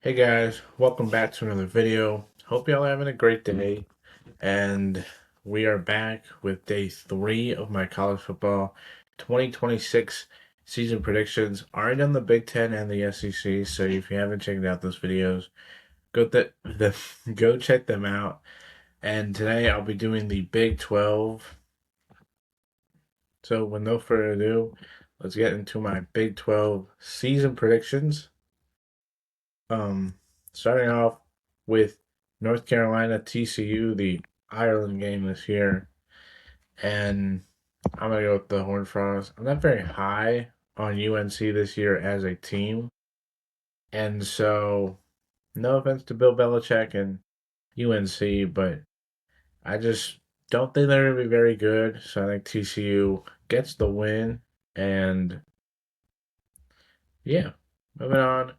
Hey guys, welcome back to another video. Hope y'all are having a great day. And we are back with day 3 of my college football 2026 season predictions. Already on the Big Ten and the SEC, so if you haven't checked out those videos, go check them out. And today I'll be doing the Big 12. So with no further ado, let's get into my Big 12 season predictions. Um, Starting off with North Carolina TCU, the Ireland game this year, and I'm gonna go with the Horned Frogs. I'm not very high on UNC this year as a team, and so no offense to Bill Belichick and UNC, but I just don't think they're gonna be very good. So I think TCU gets the win, and yeah, moving on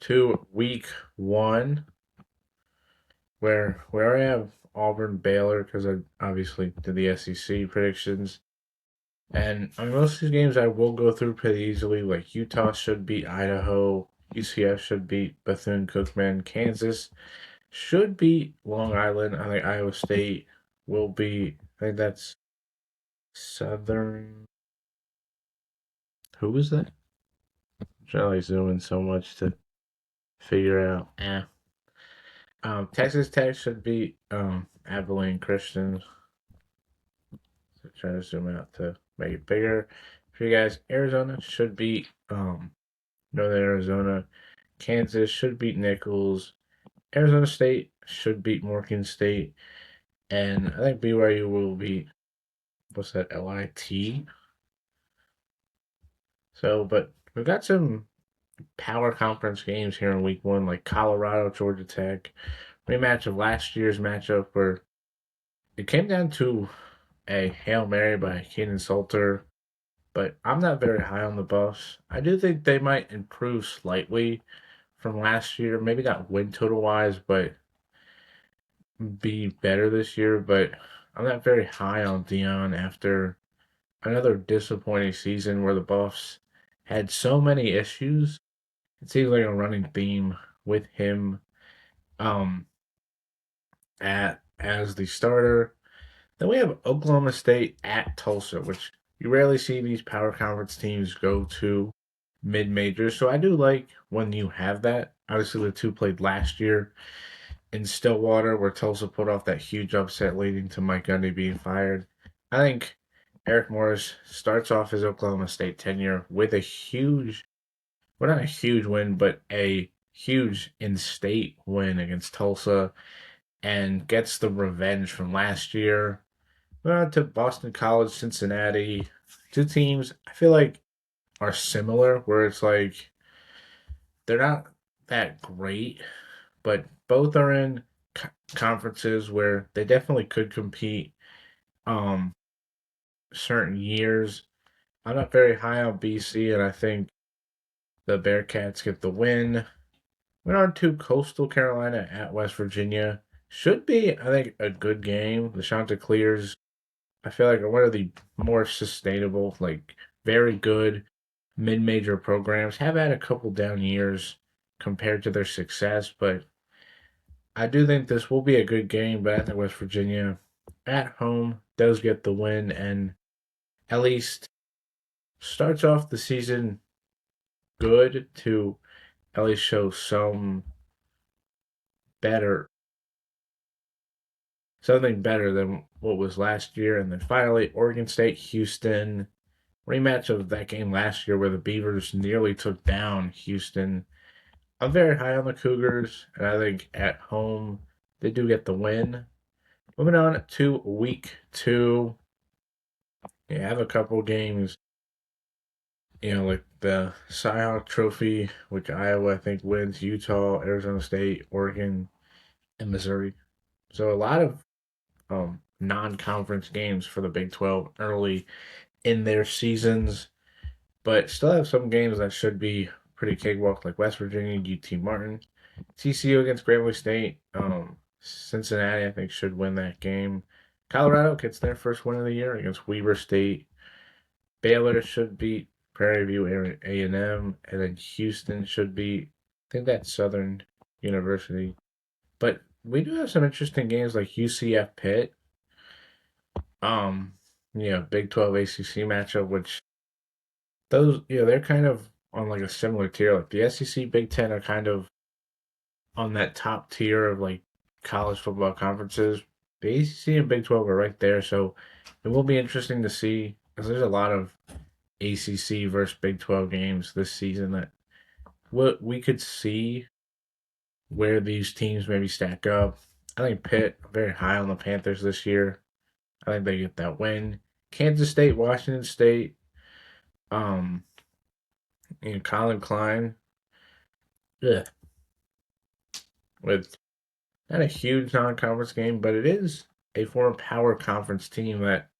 to week 1. Where we already have Auburn, Baylor, because I obviously did the SEC predictions. And I mean, most of these games I will go through pretty easily. Like Utah should beat Idaho, UCF should beat Bethune Cookman, Kansas should beat Long Island. I think Iowa State will be. I think that's Southern. Who was that? I'm trying to like zoom in so much to figure out. Texas Tech should beat Abilene Christian. So trying to zoom out to make it bigger for you guys. Arizona should beat Northern Arizona. Kansas should beat Nichols. Arizona State should beat Morgan State. And I think BYU will beat, what's that, LIT? So, but we've got some power conference games here in week 1, like Colorado, Georgia Tech. Rematch of last year's matchup where it came down to a Hail Mary by Keenan Salter, but I'm not very high on the Buffs. I do think they might improve slightly from last year. Maybe not win total wise, but be better this year. But I'm not very high on Dion after another disappointing season where the Buffs had so many issues. It seems like a running theme with him um at as the starter. Then we have Oklahoma State at Tulsa, which you rarely see these power conference teams go to mid majors. So I do like when you have that. Obviously, the two played last year in Stillwater, where Tulsa put off that huge upset leading to Mike Gundy being fired. I think Eric Morris starts off his Oklahoma State tenure with a huge, well, not a huge win, but a huge in state win against Tulsa and gets the revenge from last year. To Boston College, Cincinnati, two teams I feel like are similar, where it's like they're not that great, but both are in conferences where they definitely could compete. Um, Certain years, I'm not very high on BC, and I think the Bearcats get the win. Went on to Coastal Carolina at West Virginia. Should be, I think, a good game. The Chanticleers, I feel like, are one of the more sustainable, like very good mid-major programs. Have had a couple down years compared to their success, but I do think this will be a good game. But I think West Virginia at home does get the win and at least starts off the season good to at least show some better something better than what was last year. And then finally, Oregon State, Houston. Rematch of that game last year where the Beavers nearly took down Houston. I'm very high on the Cougars, and I think at home they do get the win. Moving on to week 2. You have a couple games, like the Cyhawk Trophy, which Iowa I think wins, Utah, Arizona State, Oregon, and Missouri. So a lot of non-conference games for the Big 12 early in their seasons, but still have some games that should be pretty cakewalk, like West Virginia, UT Martin, TCU against Grambling State. Cincinnati, I think, should win that game. Colorado gets their first win of the year against Weber State. Baylor should beat Prairie View A&M, and then Houston should beat. I think that's Southern University. But we do have some interesting games like UCF Pitt. Um, Big 12 ACC matchup, which those, they're kind of on like a similar tier. Like the SEC, Big Ten are kind of on that top tier of like college football conferences. The ACC and Big 12 are right there, so it will be interesting to see because there's a lot of ACC versus Big 12 games this season that we could see where these teams maybe stack up. I think Pitt very high on the Panthers this year. I think they get that win. Kansas State, Washington State, um, Colin Klein, ugh, with not a huge non-conference game, but it is a former power conference team that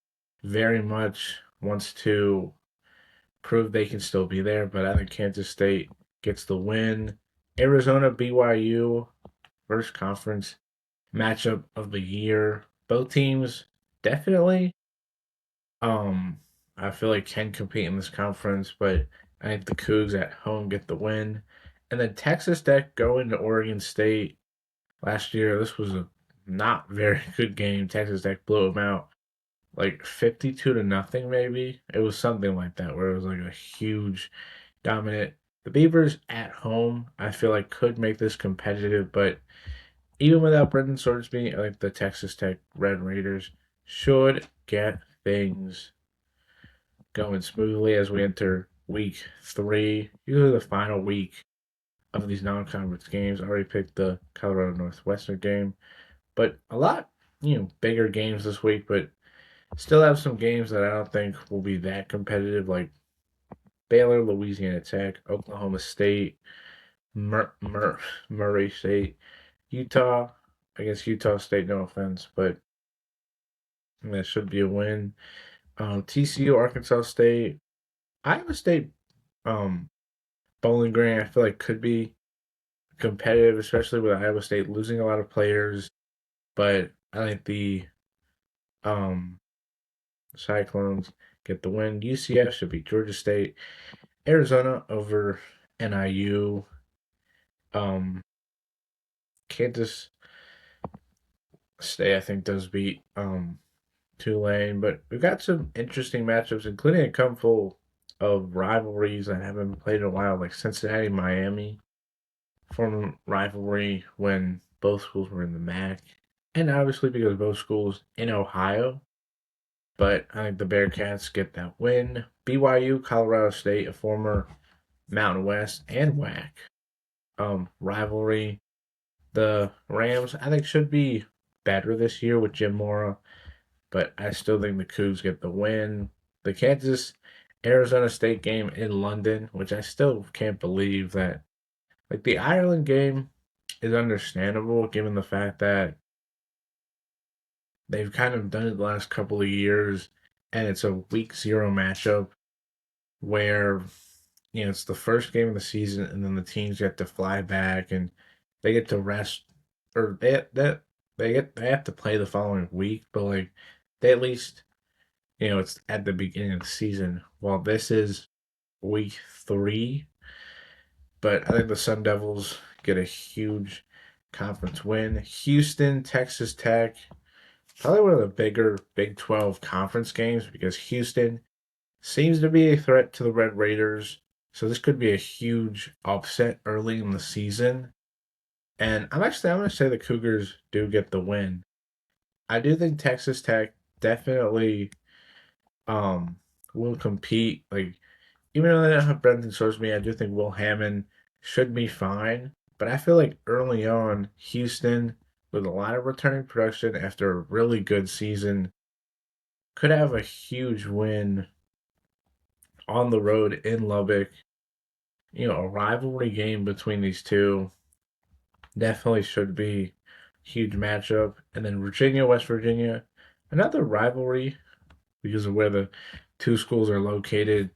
very much wants to prove they can still be there. But I think Kansas State gets the win. Arizona, BYU, first conference matchup of the year. Both teams definitely, um, I feel like can compete in this conference, but I think the Cougs at home get the win. And then Texas Tech going to Oregon State last year. This was a not very good game. Texas Tech blew them out like 52 to nothing, maybe. It was something like that where it was like a huge dominant. The Beavers at home, I feel like could make this competitive, but even without Brendan Sorsby, I think the Texas Tech Red Raiders should get things going smoothly as we enter week 3. Usually the final week of these non-conference games. I already picked the Colorado Northwestern game, but a lot, bigger games this week, but still have some games that I don't think will be that competitive, like Baylor, Louisiana Tech, Oklahoma State, Murray State, Utah. I guess Utah State, no offense, but that should be a win. TCU, Arkansas State, Iowa State, um, Bowling Green. I feel like could be competitive, especially with Iowa State losing a lot of players. But I think the um, Cyclones get the win. UCF should be Georgia State. Arizona over NIU. Um, Kansas State, I think, does beat Tulane. But we've got some interesting matchups, including a couple of rivalries that haven't been played in a while, like Cincinnati, Miami. Former rivalry when both schools were in the MAC. And obviously because both schools in Ohio. But I think the Bearcats get that win. BYU, Colorado State, a former Mountain West and WAC rivalry. The Rams, I think, should be better this year with Jim Mora, but I still think the Cougs get the win. The Kansas Arizona State game in London, which I still can't believe that. Like the Ireland game is understandable given the fact that they've kind of done it the last couple of years, and it's a week 0 matchup where it's the first game of the season, and then the teams get to fly back and they get to rest, or they have to play the following week, but like they at least it's at the beginning of the season. While this is week 3, but I think the Sun Devils get a huge conference win. Houston, Texas Tech, probably one of the bigger Big 12 conference games because Houston seems to be a threat to the Red Raiders. So this could be a huge upset early in the season. And I'm going to say the Cougars do get the win. I do think Texas Tech definitely will compete. Like even though they don't have Brendan Sorsby, I do think Will Hammond should be fine. But I feel like early on, Houston, with a lot of returning production after a really good season, could have a huge win on the road in Lubbock. A rivalry game between these two definitely should be a huge matchup. And then Virginia, West Virginia, another rivalry because of where the two schools are located.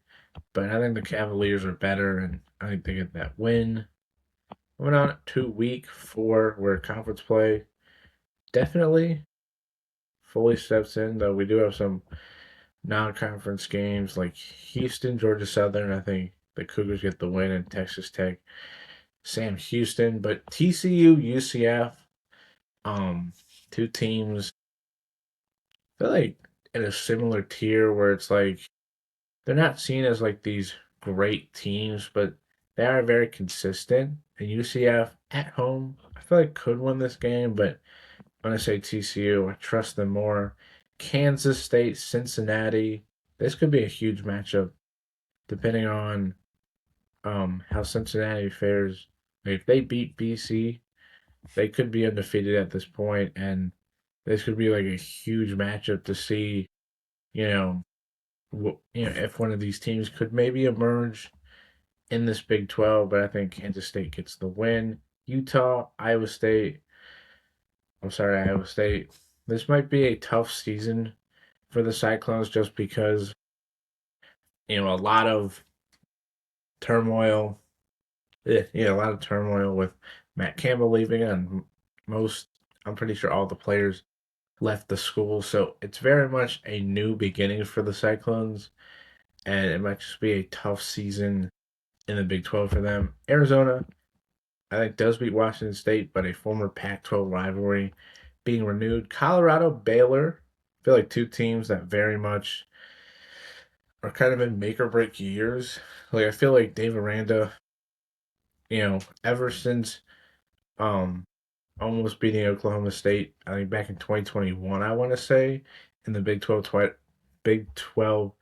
But I think the Cavaliers are better, and I think they get that win. Moving on to week 4, where conference play definitely fully steps in, though we do have some non-conference games like Houston, Georgia Southern. I think the Cougars get the win, and Texas Tech Sam Houston, but TCU, UCF, um, two teams I feel like in a similar tier where it's like they're not seen as like these great teams, but they are very consistent. And UCF at home, I feel like could win this game, but when I say TCU, I trust them more. Kansas State, Cincinnati. This could be a huge matchup depending on how Cincinnati fares. If they beat BC, they could be undefeated at this point, and this could be like a huge matchup to see, you know, if one of these teams could maybe emerge in this Big 12, but I think Kansas State gets the win. Utah, Iowa State. I'm sorry, Iowa State. This might be a tough season for the Cyclones just because, a lot of turmoil. A lot of turmoil with Matt Campbell leaving, and most, I'm pretty sure all the players left the school. So it's very much a new beginning for the Cyclones, and it might just be a tough season in the Big 12 for them. Arizona, I think, does beat Washington State, but a former Pac 12 rivalry being renewed. Colorado, Baylor, I feel like two teams that very much are kind of in make or break years. Like, I feel like Dave Aranda, ever since um almost beating Oklahoma State, I think back in 2021, I want to say, in the Big 12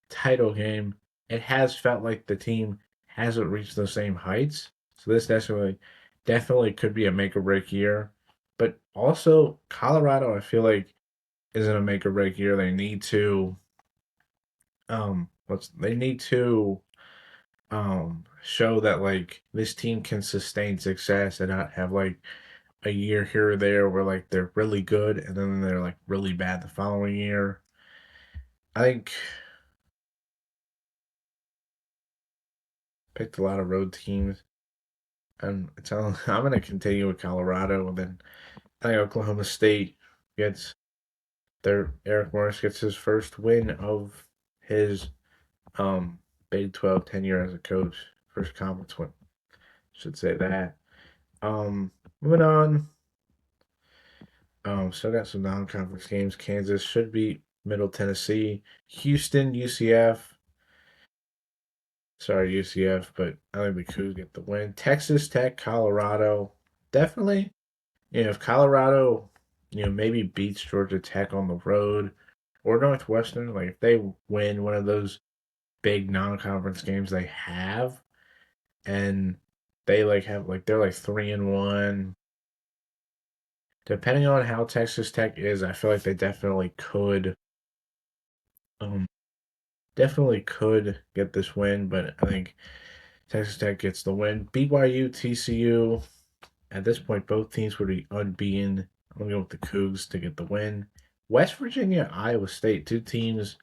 title game, it has felt like the team hasn't reached those same heights. So this definitely could be a make or break year. But also Colorado, I feel like isn't a make or break year. They need to show that like this team can sustain success and not have like a year here or there where like they're really good and then they're like really bad the following year. I think picked a lot of road teams, and I'm gonna continue with Colorado, and then I think Oklahoma State gets Eric Morris gets his first win of his um Big 12 tenure as a coach, first conference win. Should say that. Moving on. Still got some non-conference games. Kansas should beat Middle Tennessee. Houston, UCF. Sorry, UCF, but I think the Cougs get the win. Texas Tech, Colorado. Definitely, if Colorado, maybe beats Georgia Tech on the road or Northwestern, like if they win one of those big non-conference games they have, and they like have like they're like 3-1. Depending on how Texas Tech is, I feel like they um, definitely could get this win, but I think Texas Tech gets the win. BYU, TCU. At this point, both teams would be unbeaten. I'm going to go with the Cougs to get the win. West Virginia, Iowa State, two teams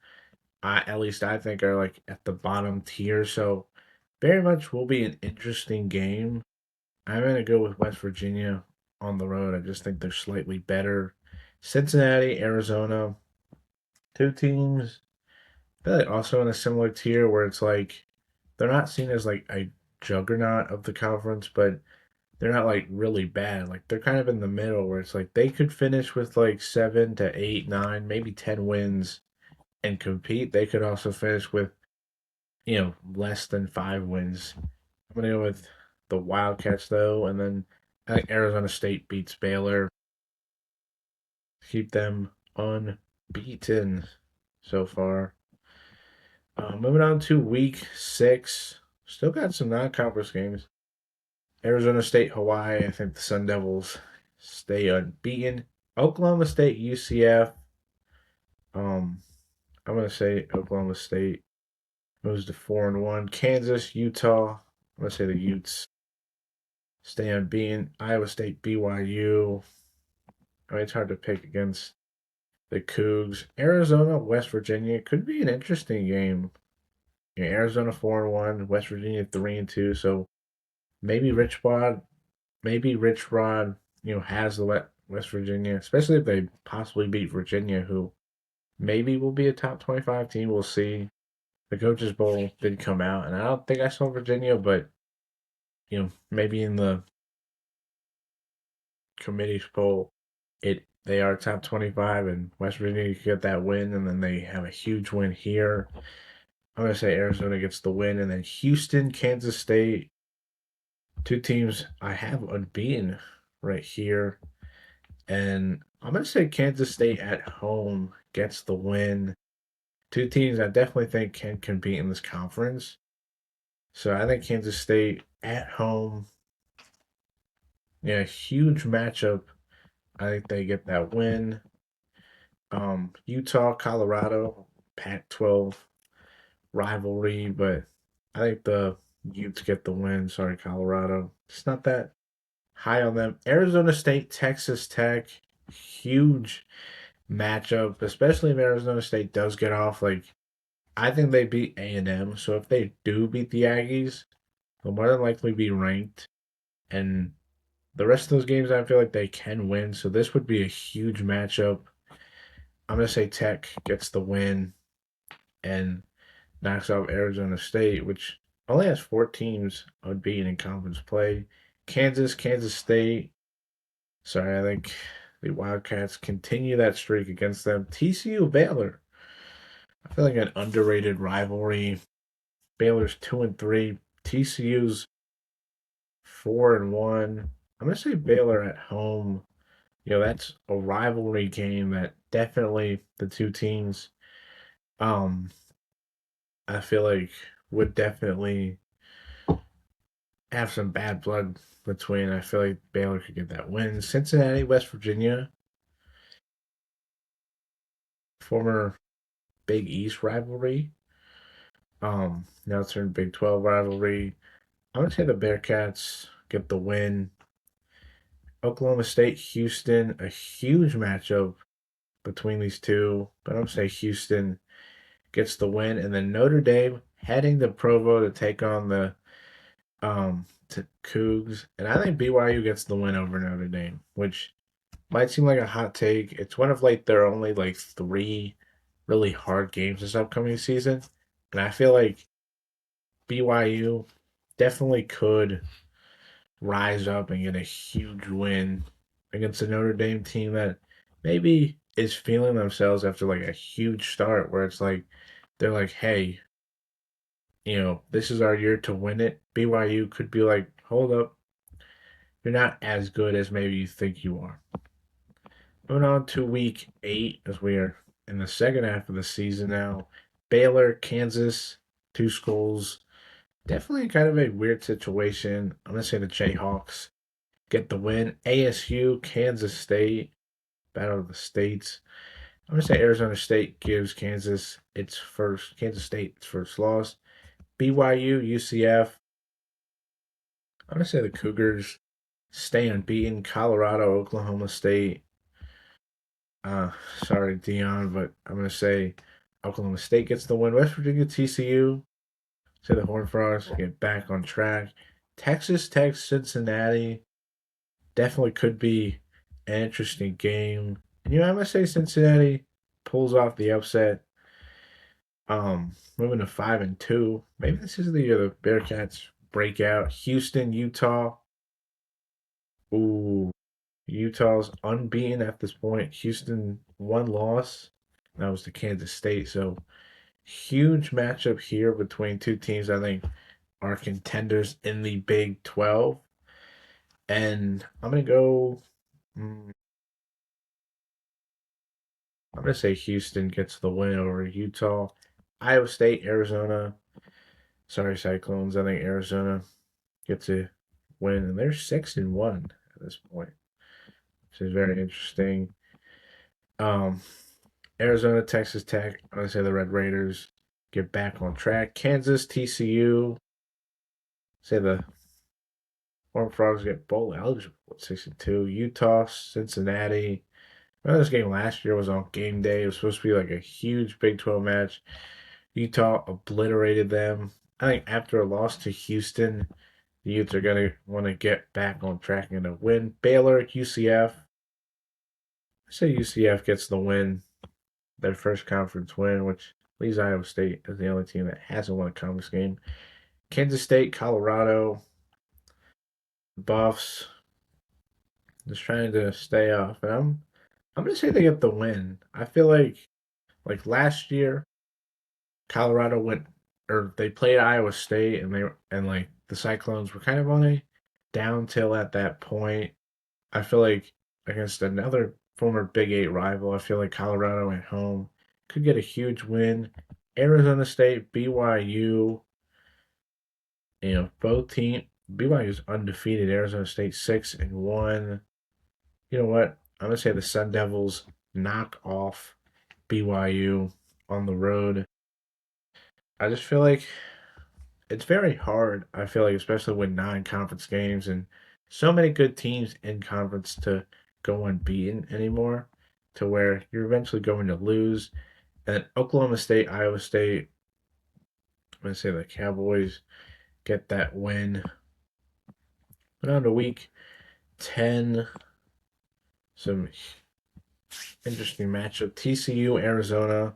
at least I think are like at the bottom tier. So very much will be an interesting game. I'm going to go with West Virginia on the road. I just think they're slightly better. Cincinnati, Arizona, two teams. I feel like also in a similar tier where it's like they're not seen as like a juggernaut of the conference, but they're not like really bad. Like they're kind of in the middle where it's like they could finish with like 7 to 8, 9, maybe 10 wins and compete. They could also finish with, less than 5 wins. I'm gonna go with the Wildcats though, and then I think Arizona State beats Baylor. Keep them unbeaten so far. Moving on to week 6. Still got some non-conference games. Arizona State, Hawaii. I think the Sun Devils stay unbeaten. Oklahoma State, UCF. Um, I'm gonna say Oklahoma State moves to 4-1. Kansas, Utah. I'm gonna say the Utes stay unbeaten. Iowa State, BYU. I mean, it's hard to pick against the Cougs. Arizona, West Virginia could be an interesting game. Arizona 4-1, West Virginia 3-2. So maybe Rich Rod has the West Virginia, especially if they possibly beat Virginia, who maybe will be a top 25 team. We'll see. The Coaches Bowl did come out, and I don't think I saw Virginia, but maybe in the committee's poll, they are top 25, and West Virginia could get that win, and then they have a huge win here. I'm gonna say Arizona gets the win, and then Houston, Kansas State, two teams I have unbeaten right here, and I'm gonna say Kansas State at home gets the win. Two teams I definitely think can compete in this conference. So I think Kansas State at home, yeah, huge matchup. I think they get that win. Utah, Colorado, Pac-12 rivalry, but I think the Utes get the win. Sorry, Colorado. It's not that high on them. Arizona State, Texas Tech, huge matchup, especially if Arizona State does get off. Like I think they beat A&M, so if they do beat the Aggies, they'll more than likely be ranked. And the rest of those games, I feel like they can win. So this would be a huge matchup. I'm gonna say Tech gets the win and knocks off Arizona State, which only has four teams unbeaten in conference play. Kansas State. Sorry, I think the Wildcats continue that streak against them. TCU, Baylor. I feel like an underrated rivalry. Baylor's 2-3. TCU's 4-1. I'm gonna say Baylor at home. That's a rivalry game that definitely the two teams um I feel like would definitely have some bad blood between. I feel like Baylor could get that win. Cincinnati, West Virginia, former Big East rivalry. Now it's turned Big 12 rivalry. I'm gonna say the Bearcats get the win. Oklahoma State, Houston, a huge matchup between these two, but I'm gonna say Houston gets the win, and then Notre Dame heading to Provo to take on the Cougs, and I think BYU gets the win over Notre Dame, which might seem like a hot take. It's one of like their only like three really hard games this upcoming season, and I feel like BYU definitely could rise up and get a huge win against a Notre Dame team that maybe is feeling themselves after like a huge start where it's like they're like, hey, this is our year to win it. BYU could be like, hold up, you're not as good as maybe you think you are. Moving on to week 8 as we are in the second half of the season now. Baylor, Kansas, two schools. Definitely kind of a weird situation. I'm going to say the Jayhawks get the win. ASU, Kansas State, Battle of the States. I'm going to say Arizona State gives Kansas State its first loss. BYU, UCF. I'm going to say the Cougars stay unbeaten. Colorado, Oklahoma State. Sorry, Dion, but I'm going to say Oklahoma State gets the win. West Virginia, TCU. Say the Horned Frogs get back on track. Texas Tech, Cincinnati. Definitely could be an interesting game. And I'm going to say Cincinnati pulls off the upset. Moving to 5-2. Maybe this is the year the Bearcats break out. Houston, Utah. Ooh, Utah's unbeaten at this point. Houston one loss. That was to Kansas State. So huge matchup here between two teams I think are contenders in the Big 12. And I'm gonna go. I'm gonna say Houston gets the win over Utah. Iowa State, Arizona. Sorry, Cyclones. I think Arizona gets a win, and they're 6-1 at this point, which is very interesting. Um, Arizona, Texas Tech. I'm gonna say the Red Raiders get back on track. Kansas, TCU. Say the Horned Frogs get bowl eligible at 6-2. Utah, Cincinnati. Remember this game last year was on game day. It was supposed to be like a huge Big 12 match. Utah obliterated them. I think after a loss to Houston, the Utes are going to want to get back on track and a win. Baylor, UCF. I say UCF gets the win, their first conference win, which leaves Iowa State as the only team that hasn't won a conference game. Kansas State, Colorado. Buffs just trying to stay off, and I'm gonna say they get the win. I feel like last year Colorado went or they played Iowa State and like the Cyclones were kind of on a downhill at that point. I feel like against another former Big Eight rival, I feel like Colorado at home could get a huge win. Arizona State, BYU, both team BYU is undefeated. Arizona State 6-1. You know what? I'm gonna say the Sun Devils knock off BYU on the road. I just feel like it's very hard. I feel like, especially with non-conference games and so many good teams in conference to go unbeaten anymore, to where you're eventually going to lose. And Oklahoma State, Iowa State, I'm gonna say the Cowboys get that win. But on to week 10, some interesting matchup. TCU, Arizona.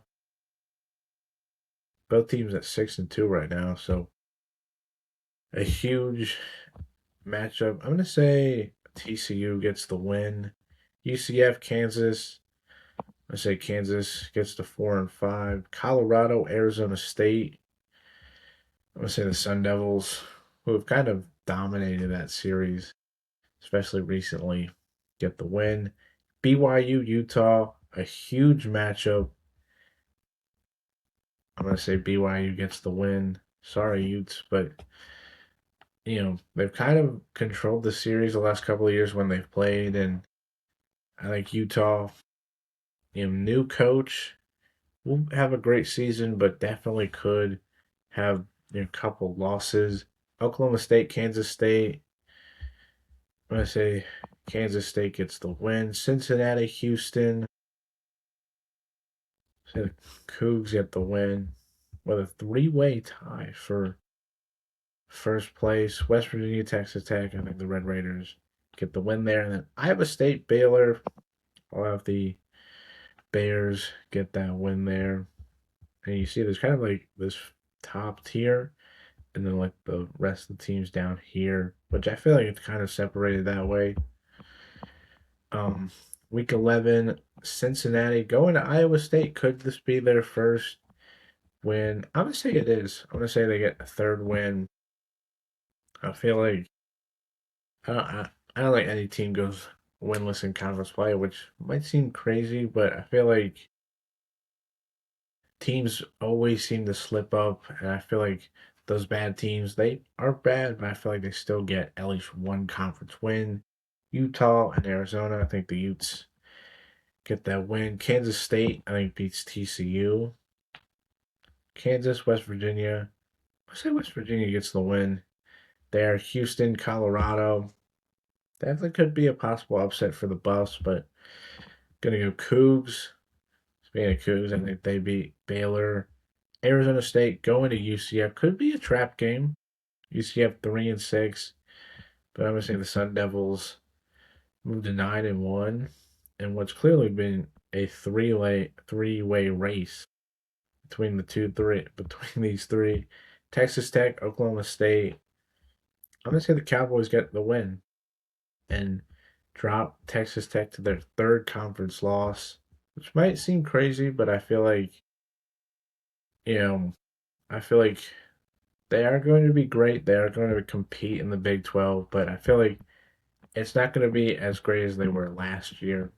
Both teams at 6-2 right now, so a huge matchup. I'm gonna say TCU gets the win. UCF, Kansas. I say Kansas gets to 4-5. Colorado, Arizona State. I'm gonna say the Sun Devils, who have kind of dominated that series, especially recently, get the win. BYU, Utah, a huge matchup. I'm gonna say BYU gets the win. Sorry, Utes, but they've kind of controlled the series the last couple of years when they've played, and I think Utah, new coach, will have a great season, but definitely could have a couple losses. Oklahoma State, Kansas State. I'm gonna say Kansas State gets the win. Cincinnati, Houston. Say the Cougs get the win with a three-way tie for first place. West Virginia, Texas Tech. I think the Red Raiders get the win there, and then Iowa State, Baylor. I'll have the Bears get that win there. And you see, there's kind of like this top tier, and then like the rest of the teams down here, which I feel like it's kind of separated that way. Um, week 11, Cincinnati going to Iowa State. Could this be their first win? I'm gonna say it is. I'm gonna say they get a third win. I feel like I don't think any team goes winless in conference play, which might seem crazy, but I feel like teams always seem to slip up, and I feel like those bad teams, they are bad, but I feel like they still get at least one conference win. Utah and Arizona, I think the Utes get that win. Kansas State, I think, beats TCU. Kansas, West Virginia. I say West Virginia gets the win there. Houston, Colorado. That could be a possible upset for the Buffs, but gonna go Cougs. Speaking of Cougs, I think they beat Baylor. Arizona State going to UCF could be a trap game. UCF 3-6, but I'm gonna say the Sun Devils move to 9-1, and what's clearly been a three-way race between these three. Texas Tech, Oklahoma State. I'm gonna say the Cowboys get the win and drop Texas Tech to their third conference loss, which might seem crazy, but you know, I feel like they are going to be great. They are going to compete in the Big 12, but I feel like it's not going to be as great as they were last year.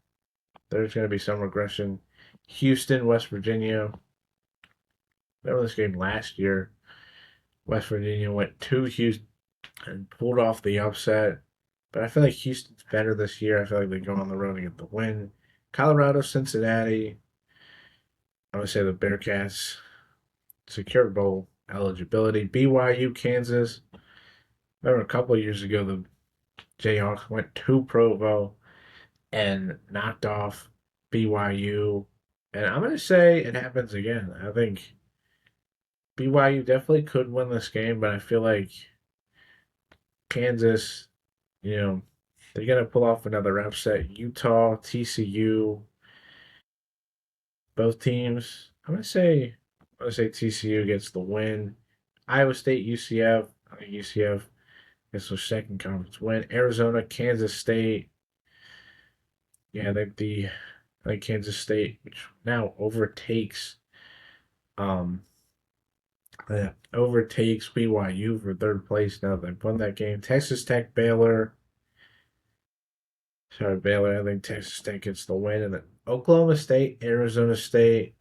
There's going to be some regression. Houston, West Virginia. Remember this game last year? West Virginia went to Houston and pulled off the upset. But I feel like Houston's better this year. I feel like they go on the road and get the win. Colorado, Cincinnati. I'm going to say the Bearcats secure bowl eligibility. BYU, Kansas. Remember a couple of years ago, the Jayhawks went to Provo and knocked off BYU. And I'm going to say it happens again. I think BYU definitely could win this game, but I feel like Kansas, you know, they're going to pull off another upset. Utah, TCU, both teams. I'm gonna say TCU gets the win. Iowa State, UCF. I think UCF It's their second conference win. Arizona, Kansas State. Yeah, I think Kansas State, which now um overtakes BYU for third place now they've won that game. Texas Tech, Baylor. Sorry, Baylor. I think Texas Tech gets the win. And then Oklahoma State, Arizona State.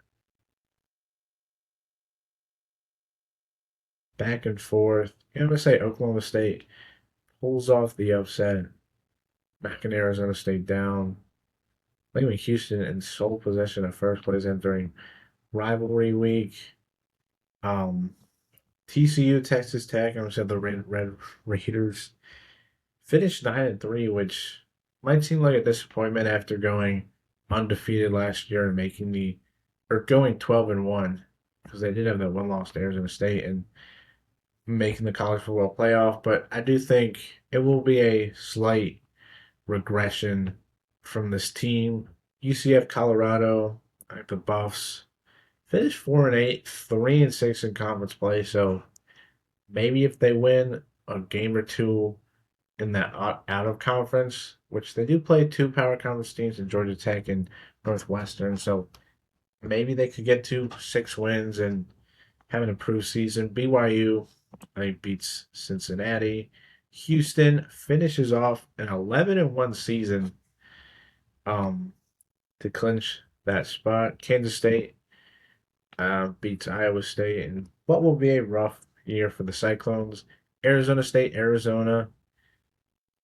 Back and forth. Yeah, I'm going to say Oklahoma State pulls off the upset, knocking Arizona State down, leaving Houston in sole possession of first place entering rivalry week. Um, TCU, Texas Tech. I'm going to say the Red Raiders finished 9-3, which might seem like a disappointment after going undefeated last year and going 12-1 because they did have that one loss to Arizona State and making the college football playoff. But I do think it will be a slight regression from this team. UCF, Colorado, like the Buffs, finished 4-8, 3-6 in conference play. So maybe if they win a game or two in that out of conference, which they do play two power conference teams in Georgia Tech and Northwestern, so maybe they could get to 6 wins and have an improved season. BYU, I think, beats Cincinnati. Houston finishes off an 11-1 season um, to clinch that spot. Kansas State beats Iowa State in what will be a rough year for the Cyclones. Arizona State, Arizona.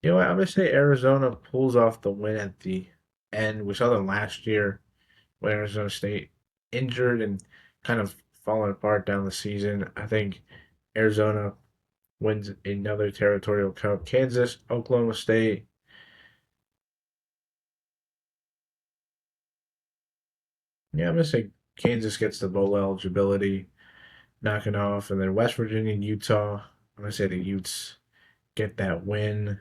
You know what? I'm gonna say Arizona pulls off the win at the end. We saw them last year when Arizona State injured and kind of falling apart down the season. I think Arizona wins another territorial cup. Kansas, Oklahoma State. Yeah, I'm gonna say Kansas gets the bowl eligibility, knocking off, and then West Virginia and Utah. I'm gonna say the Utes get that win,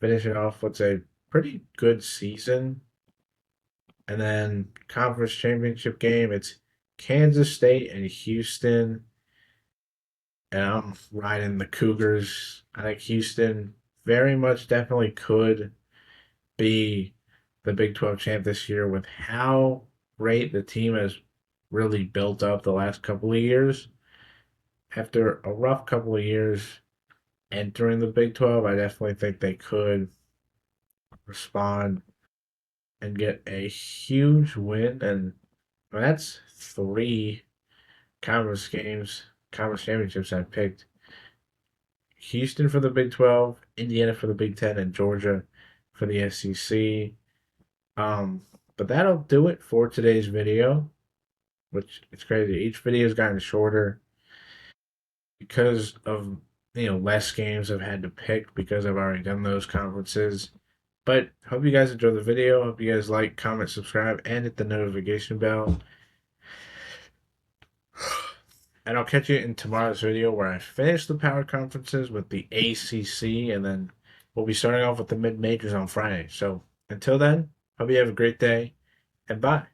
finishing off what's a pretty good season. And then conference championship game, it's Kansas State and Houston. And I'm riding the Cougars. I think Houston very much definitely could be the Big 12 champ this year with how great the team has really built up the last couple of years. After a rough couple of years entering the Big 12, I definitely think they could respond and get a huge win. And that's three conference championships I picked. Houston for the Big 12, Indiana for the Big 10, and Georgia for the SEC. Um, but that'll do it for today's video, which it's crazy. Each video has gotten shorter because of less games I've had to pick because I've already done those conferences. But hope you guys enjoy the video. Hope you guys like, comment, subscribe, and hit the notification bell. And I'll catch you in tomorrow's video where I finish the power conferences with the ACC, and then we'll be starting off with the mid majors on Friday. So until then, hope you have a great day, and bye.